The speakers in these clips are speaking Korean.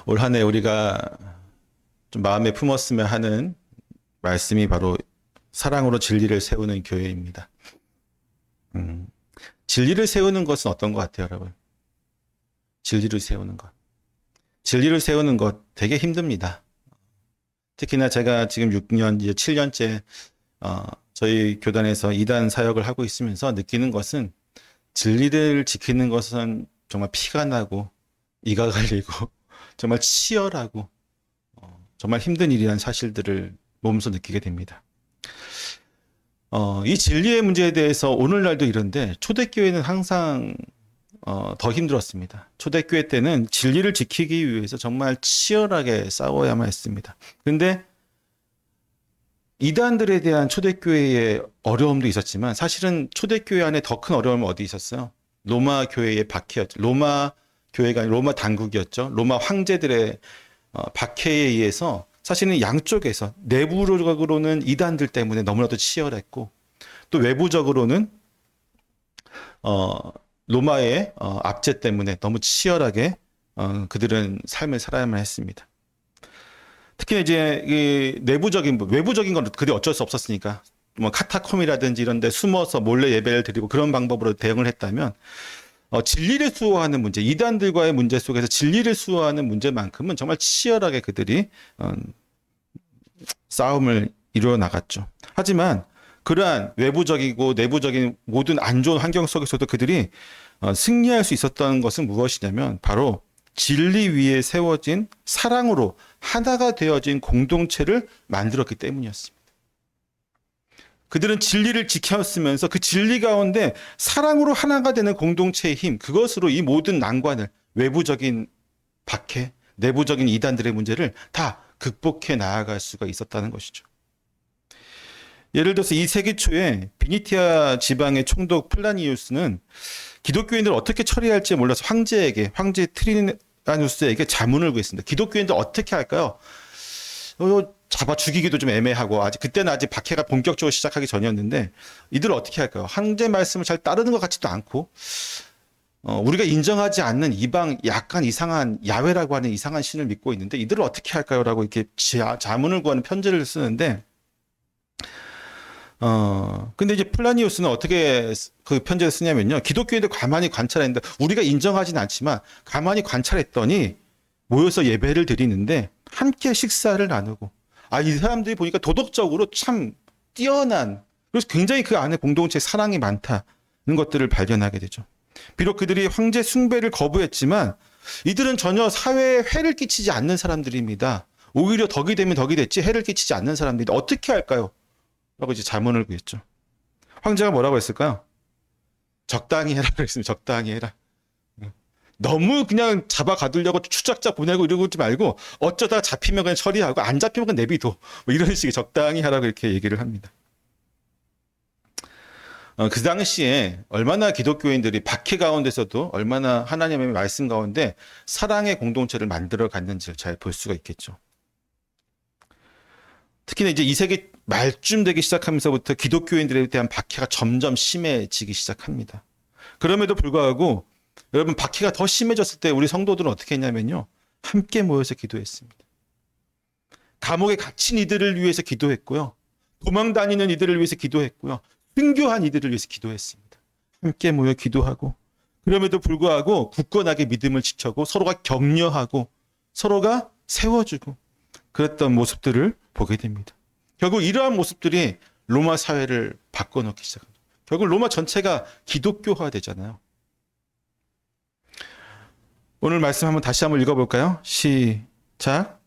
올 한 해 우리가 좀 마음에 품었으면 하는 말씀이 바로 사랑으로 진리를 세우는 교회입니다. 진리를 세우는 것은 어떤 것 같아요, 여러분? 진리를 세우는 것. 진리를 세우는 것 되게 힘듭니다. 특히나 제가 지금 6년, 이제 7년째 저희 교단에서 이단 사역을 하고 있으면서 느끼는 것은 진리를 지키는 것은 정말 피가 나고 이가 갈리고 정말 치열하고 정말 힘든 일이라는 사실들을 몸소 느끼게 됩니다. 이 진리의 문제에 대해서 오늘날도 이런데 초대교회는 항상 더 힘들었습니다. 초대교회 때는 진리를 지키기 위해서 정말 치열하게 싸워야만 했습니다. 그런데 이단들에 대한 초대교회의 어려움도 있었지만 사실은 초대교회 안에 더 큰 어려움은 어디 있었어요? 로마 교회의 박해였죠. 로마 교회가 아니라 로마 당국이었죠. 로마 황제들의 박해에 의해서 사실은 양쪽에서 내부적으로는 이단들 때문에 너무나도 치열했고 또 외부적으로는 로마의 압제 때문에 너무 치열하게 그들은 삶을 살아야만 했습니다. 특히 이제 이 내부적인 외부적인 건 그들이 어쩔 수 없었으니까 뭐 카타콤이라든지 이런 데 숨어서 몰래 예배를 드리고 그런 방법으로 대응을 했다면 진리를 수호하는 문제, 이단들과의 문제 속에서 진리를 수호하는 문제만큼은 정말 치열하게 그들이 싸움을 이루어 나갔죠. 하지만 그러한 외부적이고 내부적인 모든 안 좋은 환경 속에서도 그들이 승리할 수 있었던 것은 무엇이냐면 바로 진리 위에 세워진 사랑으로 하나가 되어진 공동체를 만들었기 때문이었습니다. 그들은 진리를 지켰으면서 그 진리 가운데 사랑으로 하나가 되는 공동체의 힘, 그것으로 이 모든 난관을 외부적인 박해, 내부적인 이단들의 문제를 다 극복해 나아갈 수가 있었다는 것이죠. 예를 들어서 2세기 초에 비니티아 지방의 총독 플라니우스는 기독교인들을 어떻게 처리할지 몰라서 황제 트리니아누스에게 자문을 구했습니다. 기독교인들 어떻게 할까요? 잡아 죽이기도 좀 애매하고 그때는 아직 박해가 본격적으로 시작하기 전이었는데 이들 어떻게 할까요? 황제 말씀을 잘 따르는 것 같지도 않고 우리가 인정하지 않는 이방 약간 이상한 야훼라고 하는 이상한 신을 믿고 있는데 이들을 어떻게 할까요? 라고 이렇게 자문을 구하는 편지를 쓰는데 근데 이제 플라니우스는 어떻게 그 편지를 쓰냐면요. 기독교인들 가만히 관찰했는데 우리가 인정하진 않지만 가만히 관찰했더니 모여서 예배를 드리는데 함께 식사를 나누고 이 사람들이 보니까 도덕적으로 참 뛰어난 그래서 굉장히 그 안에 공동체에 사랑이 많다는 것들을 발견하게 되죠. 비록 그들이 황제 숭배를 거부했지만 이들은 전혀 사회에 해를 끼치지 않는 사람들입니다. 오히려 덕이 되면 덕이 됐지 해를 끼치지 않는 사람들이 어떻게 할까요? 라고 이제 자문을 구했죠. 황제가 뭐라고 했을까요? 적당히 해라 그랬습니다. 적당히 해라. 너무 그냥 잡아 가두려고 추적자 보내고 이러지 말고 어쩌다 잡히면 그냥 처리하고 안 잡히면 그냥 내비둬. 뭐 이런 식의 적당히 하라고 이렇게 얘기를 합니다. 그 당시에 얼마나 기독교인들이 박해 가운데서도 얼마나 하나님의 말씀 가운데 사랑의 공동체를 만들어 갔는지를 잘 볼 수가 있겠죠. 특히나 이제 2세기 말쯤 되기 시작하면서부터 기독교인들에 대한 박해가 점점 심해지기 시작합니다. 그럼에도 불구하고 여러분 박해가 더 심해졌을 때 우리 성도들은 어떻게 했냐면요. 함께 모여서 기도했습니다. 감옥에 갇힌 이들을 위해서 기도했고요. 도망 다니는 이들을 위해서 기도했고요. 순교한 이들을 위해서 기도했습니다. 함께 모여 기도하고 그럼에도 불구하고 굳건하게 믿음을 지켜고 서로가 격려하고 서로가 세워주고 그랬던 모습들을 보게 됩니다. 결국 이러한 모습들이 로마 사회를 바꿔놓기 시작합니다. 결국 로마 전체가 기독교화 되잖아요. 오늘 말씀 한번 다시 한번 읽어볼까요? 시작.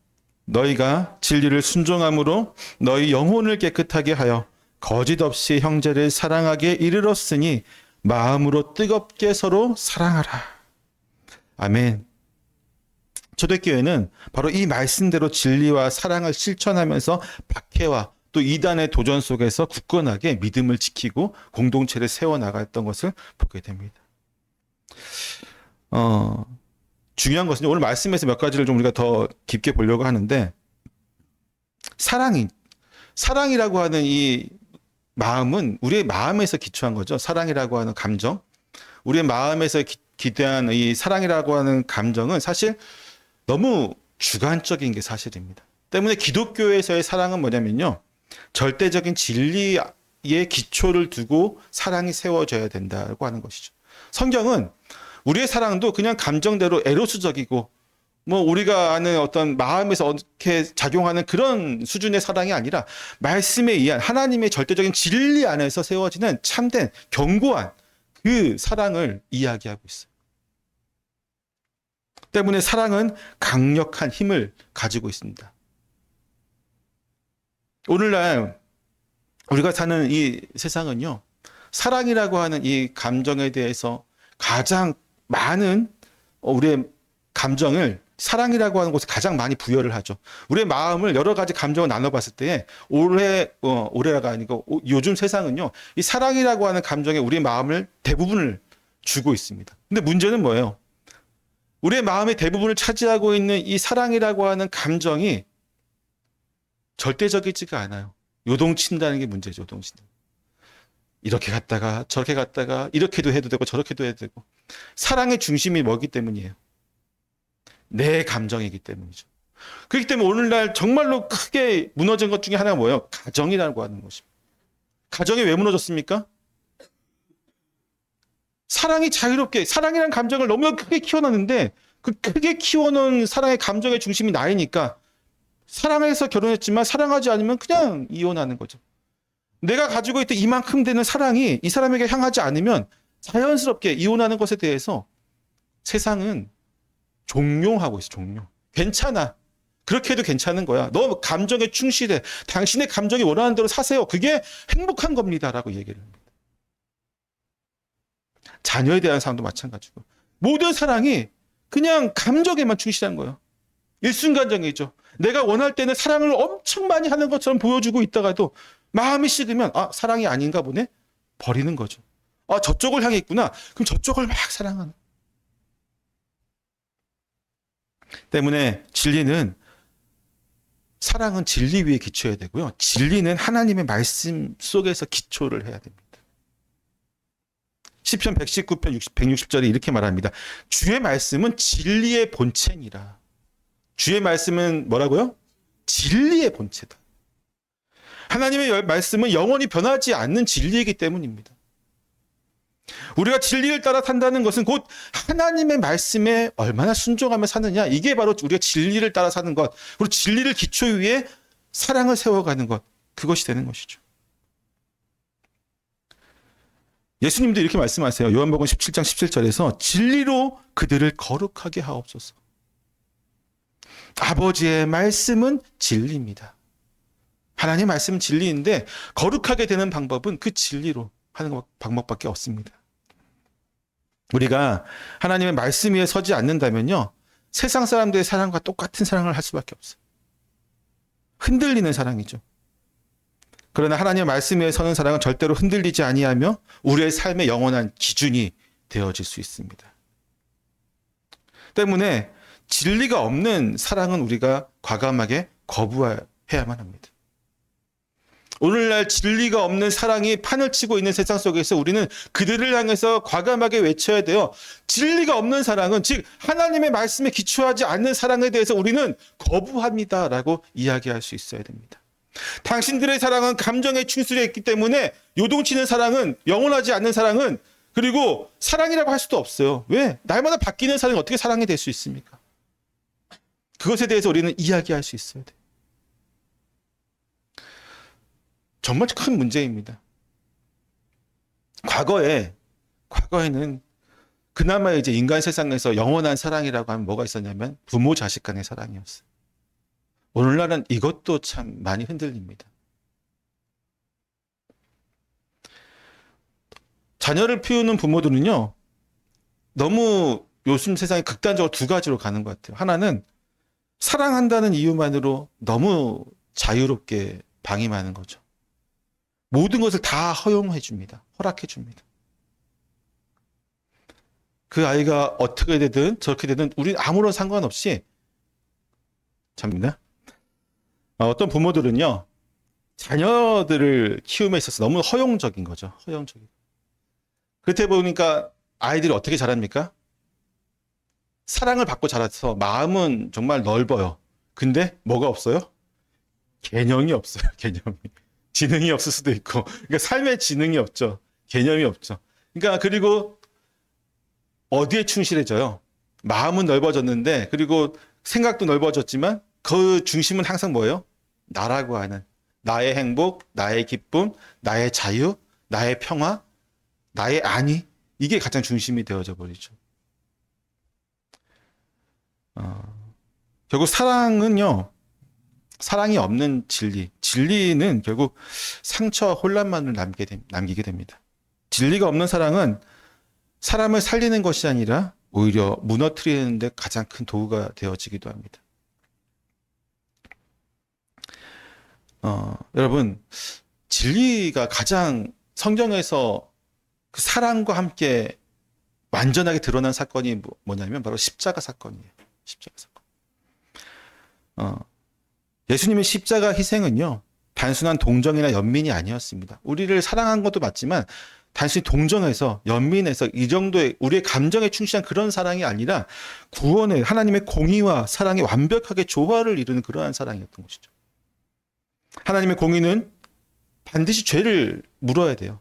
너희가 진리를 순종함으로 너희 영혼을 깨끗하게 하여 거짓 없이 형제를 사랑하게 이르렀으니 마음으로 뜨겁게 서로 사랑하라. 아멘. 초대교회는 바로 이 말씀대로 진리와 사랑을 실천하면서 박해와 또 이단의 도전 속에서 굳건하게 믿음을 지키고 공동체를 세워나갔던 것을 보게 됩니다. 중요한 것은 오늘 말씀에서 몇 가지를 좀 우리가 더 깊게 보려고 하는데 사랑이라고 하는 이 마음은 우리의 마음에서 기초한 거죠. 사랑이라고 하는 감정. 우리의 마음에서 기대한 이 사랑이라고 하는 감정은 사실 너무 주관적인 게 사실입니다. 때문에 기독교에서의 사랑은 뭐냐면요. 절대적인 진리의 기초를 두고 사랑이 세워져야 된다고 하는 것이죠. 성경은 우리의 사랑도 그냥 감정대로 에로스적이고 뭐 우리가 아는 어떤 마음에서 어떻게 작용하는 그런 수준의 사랑이 아니라 말씀에 의한 하나님의 절대적인 진리 안에서 세워지는 참된 견고한 그 사랑을 이야기하고 있어요. 때문에 사랑은 강력한 힘을 가지고 있습니다. 오늘날 우리가 사는 이 세상은요, 사랑이라고 하는 이 감정에 대해서 가장 많은 우리의 감정을 사랑이라고 하는 곳에 가장 많이 부여를 하죠. 우리의 마음을 여러 가지 감정을 나눠봤을 때 올해가 아니고 요즘 세상은요, 이 사랑이라고 하는 감정에 우리의 마음을 대부분을 주고 있습니다. 근데 문제는 뭐예요? 우리의 마음의 대부분을 차지하고 있는 이 사랑이라고 하는 감정이 절대적이지가 않아요. 요동친다는 게 문제죠. 요동친다. 이렇게 갔다가 저렇게 갔다가 이렇게도 해도 되고 저렇게도 해도 되고. 사랑의 중심이 뭐기 때문이에요? 내 감정이기 때문이죠. 그렇기 때문에 오늘날 정말로 크게 무너진 것 중에 하나가 뭐예요? 가정이라고 하는 것입니다. 가정이 왜 무너졌습니까? 사랑이 자유롭게, 사랑이라는 감정을 너무나 크게 키워놨는데 그 크게 키워놓은 사랑의 감정의 중심이 나이니까 사랑해서 결혼했지만 사랑하지 않으면 그냥 이혼하는 거죠. 내가 가지고 있던 이만큼 되는 사랑이 이 사람에게 향하지 않으면 자연스럽게 이혼하는 것에 대해서 세상은 종용하고 있어, 종용. 괜찮아. 그렇게 해도 괜찮은 거야. 너 감정에 충실해. 당신의 감정이 원하는 대로 사세요. 그게 행복한 겁니다라고 얘기를 합니다. 자녀에 대한 사랑도 마찬가지고. 모든 사랑이 그냥 감정에만 충실한 거예요. 일순간적이죠. 내가 원할 때는 사랑을 엄청 많이 하는 것처럼 보여주고 있다가도 마음이 식으면 사랑이 아닌가 보네? 버리는 거죠. 저쪽을 향해 있구나. 그럼 저쪽을 막 사랑하는. 때문에 사랑은 진리 위에 기초해야 되고요. 진리는 하나님의 말씀 속에서 기초를 해야 됩니다. 시편 119편 160절에 이렇게 말합니다. 주의 말씀은 진리의 본체니라. 주의 말씀은 뭐라고요? 진리의 본체다. 하나님의 말씀은 영원히 변하지 않는 진리이기 때문입니다. 우리가 진리를 따라 산다는 것은 곧 하나님의 말씀에 얼마나 순종하며 사느냐. 이게 바로 우리가 진리를 따라 사는 것. 그리고 진리를 기초 위에 사랑을 세워가는 것. 그것이 되는 것이죠. 예수님도 이렇게 말씀하세요. 요한복음 17장 17절에서 진리로 그들을 거룩하게 하옵소서. 아버지의 말씀은 진리입니다. 하나님의 말씀은 진리인데 거룩하게 되는 방법은 그 진리로 하는 방법밖에 없습니다. 우리가 하나님의 말씀 위에 서지 않는다면요, 세상 사람들의 사랑과 똑같은 사랑을 할 수밖에 없어요. 흔들리는 사랑이죠. 그러나 하나님의 말씀 위에 서는 사랑은 절대로 흔들리지 아니하며 우리의 삶의 영원한 기준이 되어질 수 있습니다. 때문에 진리가 없는 사랑은 우리가 과감하게 거부해야만 합니다. 오늘날 진리가 없는 사랑이 판을 치고 있는 세상 속에서 우리는 그들을 향해서 과감하게 외쳐야 돼요. 진리가 없는 사랑은, 즉 하나님의 말씀에 기초하지 않는 사랑에 대해서 우리는 거부합니다라고 이야기할 수 있어야 됩니다. 당신들의 사랑은 감정에 충실했기 때문에 요동치는 사랑은, 영원하지 않는 사랑은, 그리고 사랑이라고 할 수도 없어요. 왜? 날마다 바뀌는 사랑이 어떻게 사랑이 될 수 있습니까? 그것에 대해서 우리는 이야기할 수 있어야 돼요. 정말 큰 문제입니다. 과거에는 그나마 이제 인간 세상에서 영원한 사랑이라고 하면 뭐가 있었냐면 부모 자식 간의 사랑이었어요. 오늘날은 이것도 참 많이 흔들립니다. 자녀를 키우는 부모들은요, 너무 요즘 세상에 극단적으로 두 가지로 가는 것 같아요. 하나는 사랑한다는 이유만으로 너무 자유롭게 방임하는 거죠. 모든 것을 다 허용해 줍니다. 허락해 줍니다. 그 아이가 어떻게 되든 저렇게 되든 우리 아무런 상관없이, 참입니다. 어떤 부모들은요, 자녀들을 키움에 있어서 너무 허용적인 거죠. 허용적인. 그렇다 보니까 아이들이 어떻게 자랍니까? 사랑을 받고 자라서 마음은 정말 넓어요. 근데 뭐가 없어요? 개념이 없어요. 개념이. 지능이 없을 수도 있고. 그러니까 삶의 지능이 없죠. 개념이 없죠. 그러니까 그리고 어디에 충실해져요? 마음은 넓어졌는데 그리고 생각도 넓어졌지만 그 중심은 항상 뭐예요? 나라고 하는 나의 행복, 나의 기쁨, 나의 자유, 나의 평화, 나의 안위 이게 가장 중심이 되어져 버리죠. 결국 사랑은요. 사랑이 없는 진리는 결국 상처와 혼란만을 남기게 됩니다. 진리가 없는 사랑은 사람을 살리는 것이 아니라 오히려 무너뜨리는 데 가장 큰 도구가 되어지기도 합니다. 여러분, 진리가 가장 성경에서 그 사랑과 함께 완전하게 드러난 사건이 뭐냐면 바로 십자가 사건이에요. 십자가 사건. 예수님의 십자가 희생은요, 단순한 동정이나 연민이 아니었습니다. 우리를 사랑한 것도 맞지만 단순히 동정해서 연민해서 이 정도의 우리의 감정에 충실한 그런 사랑이 아니라 구원의 하나님의 공의와 사랑이 완벽하게 조화를 이루는 그러한 사랑이었던 것이죠. 하나님의 공의는 반드시 죄를 물어야 돼요.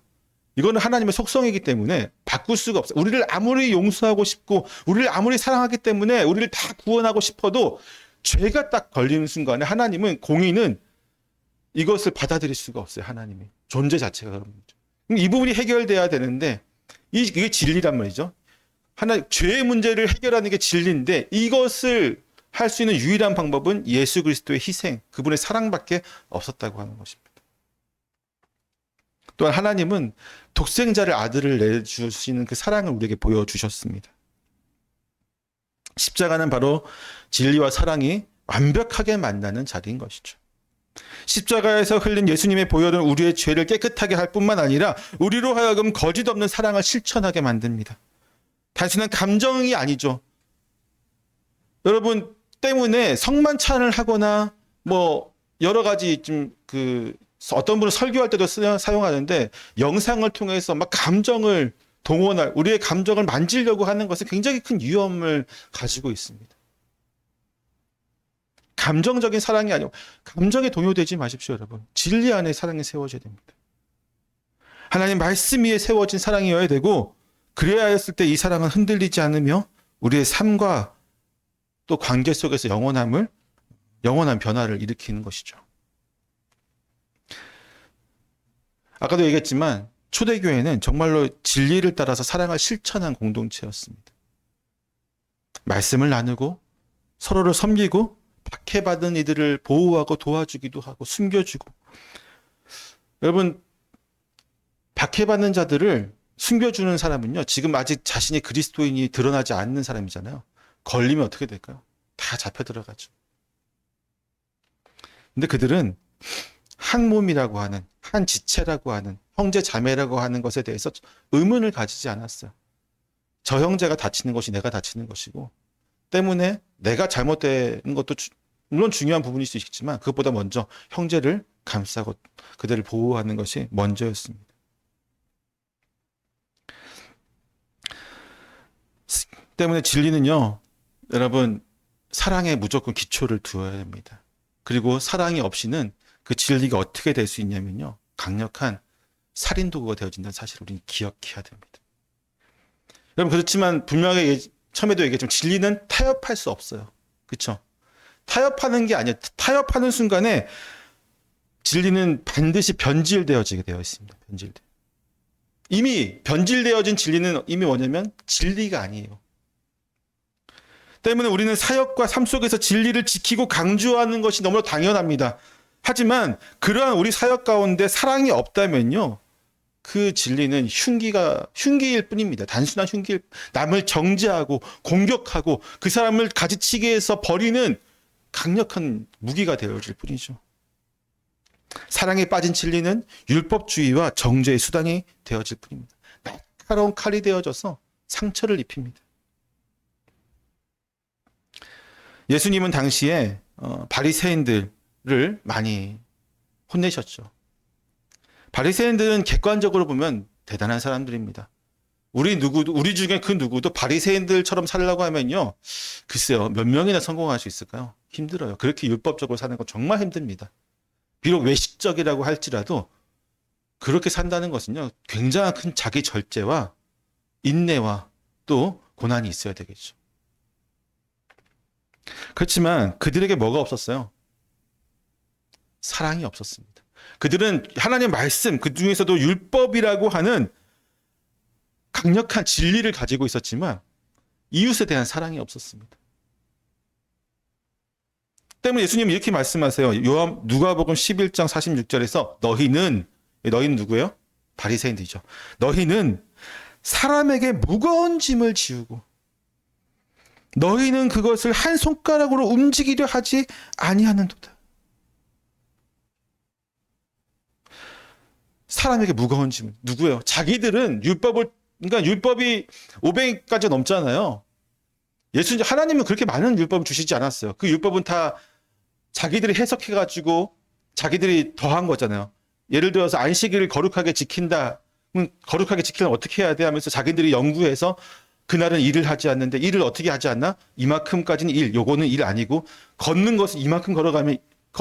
이거는 하나님의 속성이기 때문에 바꿀 수가 없어요. 우리를 아무리 용서하고 싶고 우리를 아무리 사랑하기 때문에 우리를 다 구원하고 싶어도 죄가 딱 걸리는 순간에 하나님은 공의는 이것을 받아들일 수가 없어요. 하나님이 존재 자체가 그런 거죠. 이 부분이 해결돼야 되는데 이게 진리란 말이죠. 죄의 문제를 해결하는 게 진리인데 이것을 할 수 있는 유일한 방법은 예수 그리스도의 희생, 그분의 사랑밖에 없었다고 하는 것입니다. 또한 하나님은 독생자를 아들을 내주시는 그 사랑을 우리에게 보여주셨습니다. 십자가는 바로 진리와 사랑이 완벽하게 만나는 자리인 것이죠. 십자가에서 흘린 예수님의 보혈은 우리의 죄를 깨끗하게 할 뿐만 아니라 우리로 하여금 거짓 없는 사랑을 실천하게 만듭니다. 단순한 감정이 아니죠. 여러분 때문에 성만찬을 하거나 뭐 여러 가지 어떤 분은 설교할 때도 사용하는데 영상을 통해서 막 감정을 동원할 우리의 감정을 만지려고 하는 것은 굉장히 큰 위험을 가지고 있습니다. 감정적인 사랑이 아니고 감정에 동요되지 마십시오, 여러분. 진리 안에 사랑이 세워져야 됩니다. 하나님 말씀 위에 세워진 사랑이어야 되고 그래야 했을 때 이 사랑은 흔들리지 않으며 우리의 삶과 또 관계 속에서 영원한 변화를 일으키는 것이죠. 아까도 얘기했지만 초대교회는 정말로 진리를 따라서 사랑을 실천한 공동체였습니다. 말씀을 나누고 서로를 섬기고 박해받은 이들을 보호하고 도와주기도 하고 숨겨주고. 여러분 박해받는 자들을 숨겨주는 사람은요, 지금 아직 자신이 그리스도인이 드러나지 않는 사람이잖아요. 걸리면 어떻게 될까요? 다 잡혀 들어가죠. 근데 그들은 한 몸이라고 하는, 한 지체라고 하는, 형제 자매라고 하는 것에 대해서 의문을 가지지 않았어요. 저 형제가 다치는 것이 내가 다치는 것이고 때문에 내가 잘못된 것도 물론 중요한 부분일 수 있겠지만 그것보다 먼저 형제를 감싸고 그들을 보호하는 것이 먼저였습니다. 때문에 진리는요, 여러분 사랑에 무조건 기초를 두어야 됩니다. 그리고 사랑이 없이는 그 진리가 어떻게 될 수 있냐면요, 강력한 살인 도구가 되어진다는 사실을 우리는 기억해야 됩니다. 여러분 그렇지만 분명하게 처음에도 얘기했지만 진리는 타협할 수 없어요. 그렇죠? 타협하는 게 아니에요. 타협하는 순간에 진리는 반드시 변질되어지게 되어 있습니다. 이미 변질되어진 진리는 이미 뭐냐면 진리가 아니에요. 때문에 우리는 사역과 삶 속에서 진리를 지키고 강조하는 것이 너무나 당연합니다. 하지만 그러한 우리 사역 가운데 사랑이 없다면요, 그 진리는 흉기일 뿐입니다. 단순한 흉기일, 남을 정죄하고 공격하고 그 사람을 가지치기 위해서 버리는 강력한 무기가 되어질 뿐이죠. 사랑에 빠진 진리는 율법주의와 정죄의 수단이 되어질 뿐입니다. 날카로운 칼이 되어져서 상처를 입힙니다. 예수님은 당시에 바리새인들을 많이 혼내셨죠. 바리새인들은 객관적으로 보면 대단한 사람들입니다. 우리 중에 그 누구도 바리새인들처럼 살려고 하면요. 글쎄요. 몇 명이나 성공할 수 있을까요? 힘들어요. 그렇게 율법적으로 사는 건 정말 힘듭니다. 비록 외식적이라고 할지라도 그렇게 산다는 것은요. 굉장한 큰 자기 절제와 인내와 또 고난이 있어야 되겠죠. 그렇지만 그들에게 뭐가 없었어요? 사랑이 없었습니다. 그들은 하나님의 말씀, 그 중에서도 율법이라고 하는 강력한 진리를 가지고 있었지만 이웃에 대한 사랑이 없었습니다. 때문에 예수님이 이렇게 말씀하세요. 누가복음 11장 46절에서 너희는 누구예요? 바리새인들이죠. 너희는 사람에게 무거운 짐을 지우고 너희는 그것을 한 손가락으로 움직이려 하지 아니하는도다. 사람에게 무거운 짐을 누구예요? 자기들은 그러니까 율법이 500가지 넘잖아요. 하나님은 그렇게 많은 율법을 주시지 않았어요. 그 율법은 다 자기들이 해석해가지고 자기들이 더한 거잖아요. 예를 들어서 안식일을 거룩하게 지킨다. 거룩하게 지키려면 어떻게 해야 돼 하면서 자기들이 연구해서 그날은 일을 하지 않는데 일을 어떻게 하지 않나? 이만큼까지는 일, 요거는 일 아니고 걷는 것은 이만큼 걸어가면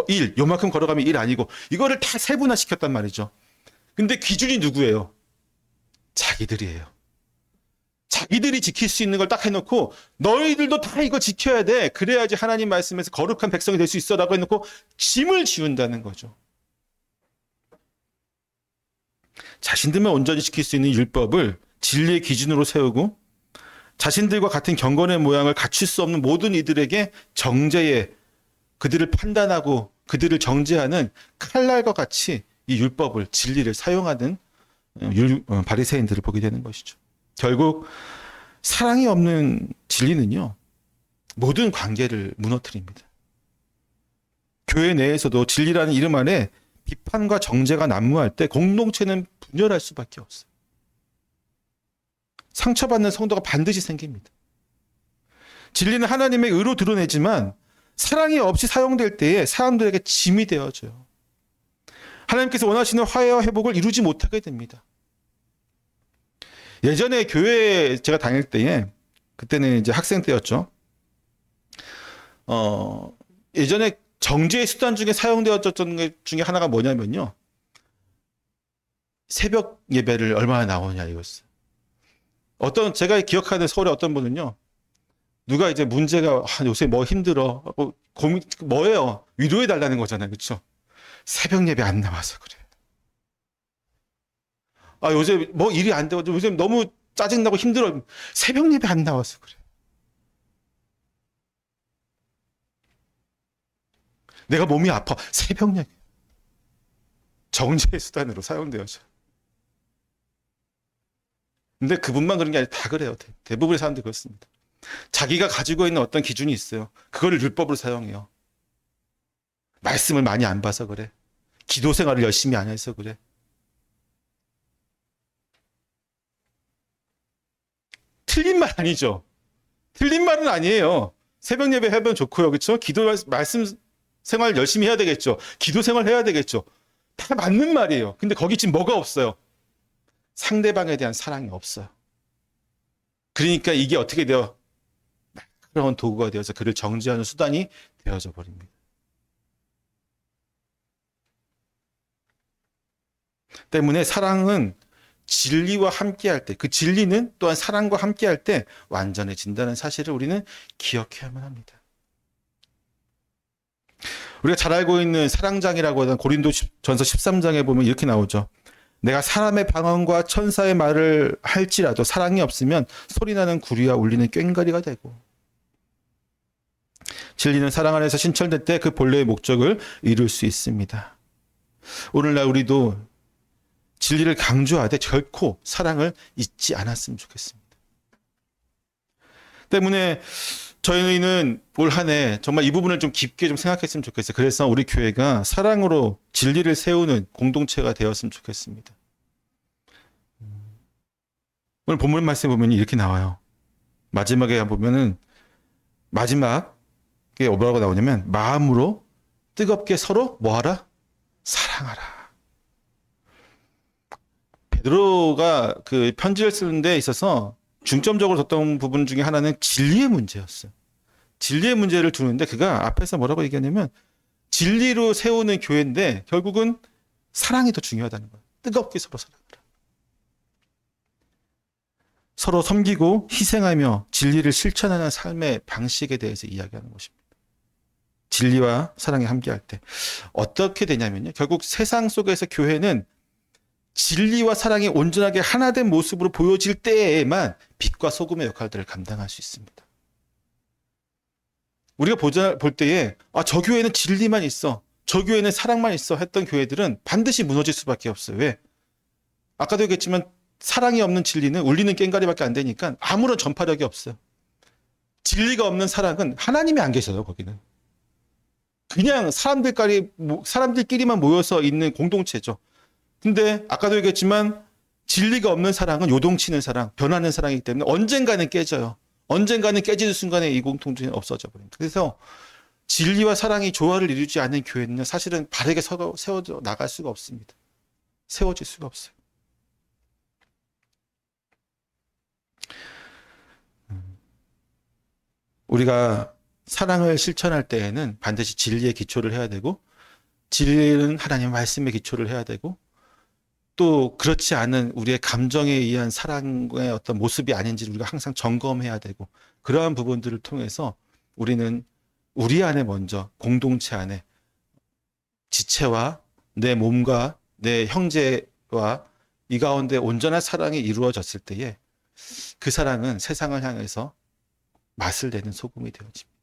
일, 요만큼 걸어가면 일 아니고 이거를 다 세분화 시켰단 말이죠. 근데 기준이 누구예요? 자기들이에요. 자기들이 지킬 수 있는 걸 딱 해놓고 너희들도 다 이거 지켜야 돼. 그래야지 하나님 말씀에서 거룩한 백성이 될 수 있어 라고 해놓고 짐을 지운다는 거죠. 자신들만 온전히 지킬 수 있는 율법을 진리의 기준으로 세우고 자신들과 같은 경건의 모양을 갖출 수 없는 모든 이들에게 정죄에 그들을 판단하고 그들을 정죄하는 칼날과 같이 이 율법을 진리를 사용하는 바리새인들을 보게 되는 것이죠. 결국 사랑이 없는 진리는요. 모든 관계를 무너뜨립니다. 교회 내에서도 진리라는 이름 안에 비판과 정죄가 난무할 때 공동체는 분열할 수밖에 없어요. 상처받는 성도가 반드시 생깁니다. 진리는 하나님의 의로 드러내지만 사랑이 없이 사용될 때에 사람들에게 짐이 되어져요. 하나님께서 원하시는 화해와 회복을 이루지 못하게 됩니다. 예전에 교회에 제가 다닐 때에 그때는 이제 학생 때였죠. 예전에 정죄의 수단 중에 사용되었던 것 중에 하나가 뭐냐면요. 새벽 예배를 얼마나 나오냐 이거였어요. 제가 기억하는 서울의 어떤 분은요. 누가 이제 문제가 요새 뭐 힘들어 고민 뭐예요? 위로해 달라는 거잖아요. 그렇죠? 새벽 예배 안 나와서 그래. 요새 뭐 일이 안 되고 요새 너무 짜증나고 힘들어. 새벽 예배 안 나와서 그래. 내가 몸이 아파. 새벽 예배. 정죄의 수단으로 사용되어져. 근데 그분만 그런 게 아니라 다 그래요. 대부분의 사람들이 그렇습니다. 자기가 가지고 있는 어떤 기준이 있어요. 그거를 율법으로 사용해요. 말씀을 많이 안 봐서 그래. 기도 생활을 열심히 안 해서 그래. 틀린 말 아니죠. 틀린 말은 아니에요. 새벽 예배 해보면 좋고요. 그렇죠? 기도 말씀 생활 열심히 해야 되겠죠. 기도 생활 해야 되겠죠. 다 맞는 말이에요. 근데 거기 지금 뭐가 없어요? 상대방에 대한 사랑이 없어요. 그러니까 이게 어떻게 돼요? 그런 도구가 되어서 그를 정죄하는 수단이 되어져 버립니다. 때문에 사랑은 진리와 함께할 때, 그 진리는 또한 사랑과 함께할 때 완전해진다는 사실을 우리는 기억해야만 합니다. 우리가 잘 알고 있는 사랑장이라고 하는 고린도전서 13장에 보면 이렇게 나오죠. 내가 사람의 방언과 천사의 말을 할지라도 사랑이 없으면 소리나는 구리와 울리는 꽹과리가 되고, 진리는 사랑 안에서 신철될 때 그 본래의 목적을 이룰 수 있습니다. 오늘날 우리도 진리를 강조하되 결코 사랑을 잊지 않았으면 좋겠습니다. 때문에 저희는 올 한 해 정말 이 부분을 좀 깊게 좀 생각했으면 좋겠어요. 그래서 우리 교회가 사랑으로 진리를 세우는 공동체가 되었으면 좋겠습니다. 오늘 본문 말씀에 보면 이렇게 나와요. 마지막에 보면은 마지막에 뭐라고 나오냐면 마음으로 뜨겁게 서로 뭐하라? 사랑하라. 베드로가 그 편지를 쓰는 데 있어서 중점적으로 뒀던 부분 중에 하나는 진리의 문제였어요. 진리의 문제를 두는데 그가 앞에서 뭐라고 얘기하냐면 진리로 세우는 교회인데 결국은 사랑이 더 중요하다는 거예요. 뜨겁게 서로 사랑하라. 서로 섬기고 희생하며 진리를 실천하는 삶의 방식에 대해서 이야기하는 것입니다. 진리와 사랑이 함께할 때 어떻게 되냐면요. 결국 세상 속에서 교회는 진리와 사랑이 온전하게 하나 된 모습으로 보여질 때에만 빛과 소금의 역할들을 감당할 수 있습니다. 우리가 볼 때에 저 교회는 진리만 있어, 저 교회는 사랑만 있어 했던 교회들은 반드시 무너질 수밖에 없어요. 왜? 아까도 얘기했지만 사랑이 없는 진리는 울리는 꽹과리밖에 안 되니까 아무런 전파력이 없어요. 진리가 없는 사랑은 하나님이 안 계셔요. 거기는 그냥 사람들끼리만 모여서 있는 공동체죠. 근데 아까도 얘기했지만 진리가 없는 사랑은 요동치는 사랑, 변하는 사랑이기 때문에 언젠가는 깨져요. 언젠가는 깨지는 순간에 이 공동체는 없어져 버립니다. 그래서 진리와 사랑이 조화를 이루지 않는 교회는 사실은 바르게 세워져 나갈 수가 없습니다. 세워질 수가 없어요. 우리가 사랑을 실천할 때에는 반드시 진리에 기초를 해야 되고, 진리는 하나님의 말씀에 기초를 해야 되고, 또 그렇지 않은 우리의 감정에 의한 사랑의 어떤 모습이 아닌지를 우리가 항상 점검해야 되고, 그러한 부분들을 통해서 우리는 우리 안에 먼저 공동체 안에 지체와 내 몸과 내 형제와 이 가운데 온전한 사랑이 이루어졌을 때에 그 사랑은 세상을 향해서 맛을 내는 소금이 되어집니다.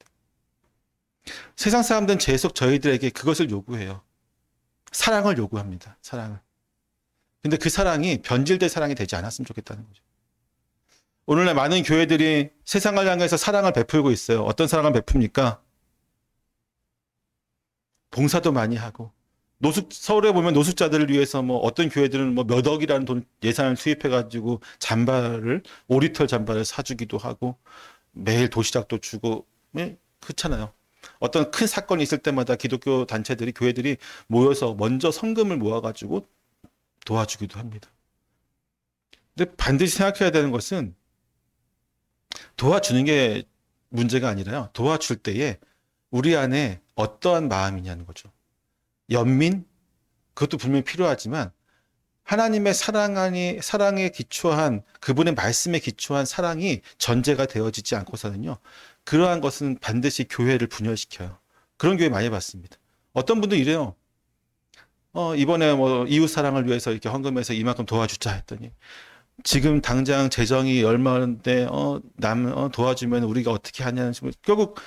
세상 사람들은 계속 저희들에게 그것을 요구해요. 사랑을 요구합니다. 사랑을. 근데 그 사랑이 변질된 사랑이 되지 않았으면 좋겠다는 거죠. 오늘날 많은 교회들이 세상을 향해서 사랑을 베풀고 있어요. 어떤 사랑을 베풉니까? 봉사도 많이 하고, 서울에 보면 노숙자들을 위해서 어떤 교회들은 몇 억이라는 예산을 투입해가지고 잠바를, 5리터 잠바를 사주기도 하고, 매일 도시락도 주고, 그렇잖아요. 어떤 큰 사건이 있을 때마다 기독교 단체들이, 교회들이 모여서 먼저 성금을 모아가지고 도와주기도 합니다. 근데 반드시 생각해야 되는 것은 도와주는 게 문제가 아니라요. 도와줄 때에 우리 안에 어떠한 마음이냐는 거죠. 연민? 그것도 분명히 필요하지만 하나님의 사랑에 기초한, 그분의 말씀에 기초한 사랑이 전제가 되어지지 않고서는요, 그러한 것은 반드시 교회를 분열시켜요. 그런 교회 많이 봤습니다. 어떤 분도 이래요. 이번에 이웃 사랑을 위해서 이렇게 헌금해서 이만큼 도와주자 했더니, 지금 당장 재정이 얼마인데, 도와주면 우리가 어떻게 하냐는 식으로, 결국,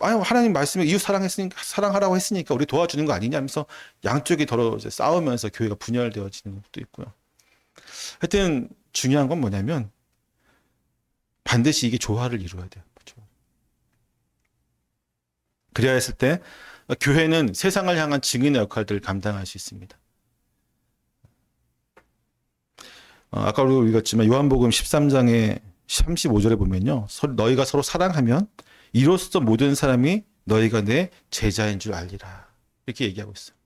하나님 말씀에 이웃 사랑하라고 했으니까 우리 도와주는 거 아니냐 하면서 양쪽이 더러 이제 싸우면서 교회가 분열되어지는 것도 있고요. 하여튼 중요한 건 뭐냐면 반드시 이게 조화를 이루어야 돼요. 그래야 했을 때 교회는 세상을 향한 증인의 역할들을 감당할 수 있습니다. 아까 우리가 읽었지만 요한복음 13장의 35절에 보면요. 너희가 서로 사랑하면 이로써 모든 사람이 너희가 내 제자인 줄 알리라. 이렇게 얘기하고 있어요.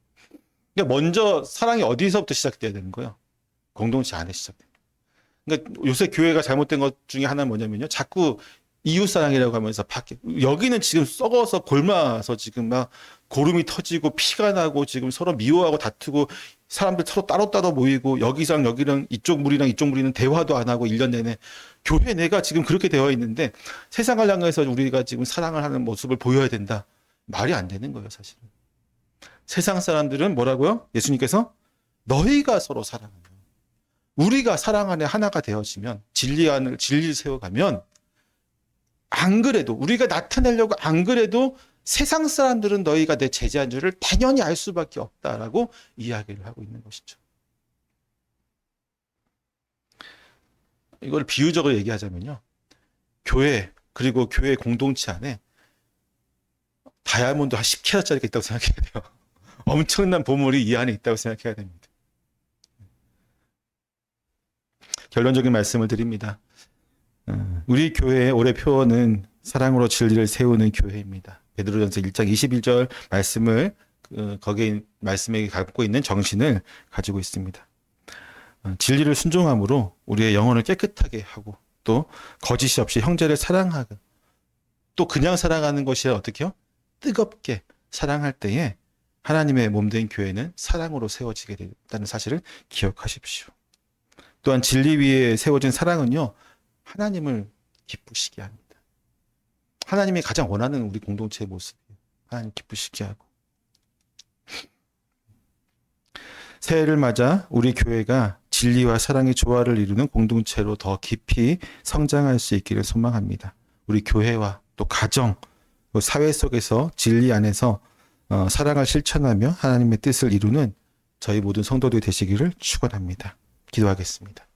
그러니까 먼저 사랑이 어디서부터 시작돼야 되는 거예요? 공동체 안에 시작돼요. 그러니까 요새 교회가 잘못된 것 중에 하나는 뭐냐면요. 자꾸 이웃사랑이라고 하면서 여기는 지금 썩어서 골마서 지금 막 고름이 터지고 피가 나고 지금 서로 미워하고 다투고 사람들 서로 따로따로 모이고 여기랑 여기랑 이쪽 무리랑 이쪽 무리는 대화도 안 하고 1년 내내 교회 내가 지금 그렇게 되어 있는데 세상을 향해서 우리가 지금 사랑을 하는 모습을 보여야 된다. 말이 안 되는 거예요, 사실은. 세상 사람들은 뭐라고요? 예수님께서 너희가 서로 사랑하면, 우리가 사랑 안에 하나가 되어지면, 진리를 세워가면, 안 그래도 우리가 나타내려고 안 그래도 세상 사람들은 너희가 내 제자인 줄을 당연히 알 수밖에 없다라고 이야기를 하고 있는 것이죠. 이걸 비유적으로 얘기하자면요. 교회, 그리고 교회 공동체 안에 다이아몬드 한 10캐럿짜리가 있다고 생각해야 돼요. 엄청난 보물이 이 안에 있다고 생각해야 됩니다. 결론적인 말씀을 드립니다. 우리 교회의 올해 표어는 사랑으로 진리를 세우는 교회입니다. 베드로전서 1장 21절 말씀을 거기에 말씀에 갖고 있는 정신을 가지고 있습니다. 진리를 순종함으로 우리의 영혼을 깨끗하게 하고 또 거짓이 없이 형제를 사랑하고 또 그냥 사랑하는 것이 어떻게요? 뜨겁게 사랑할 때에 하나님의 몸된 교회는 사랑으로 세워지게 된다는 사실을 기억하십시오. 또한 진리 위에 세워진 사랑은요, 하나님을 기쁘시게 합니다. 하나님이 가장 원하는 우리 공동체의 모습이에요. 하나님 기쁘시게 하고. 새해를 맞아 우리 교회가 진리와 사랑의 조화를 이루는 공동체로 더 깊이 성장할 수 있기를 소망합니다. 우리 교회와 또 가정, 또 사회 속에서 진리 안에서 사랑을 실천하며 하나님의 뜻을 이루는 저희 모든 성도들이 되시기를 축원합니다. 기도하겠습니다.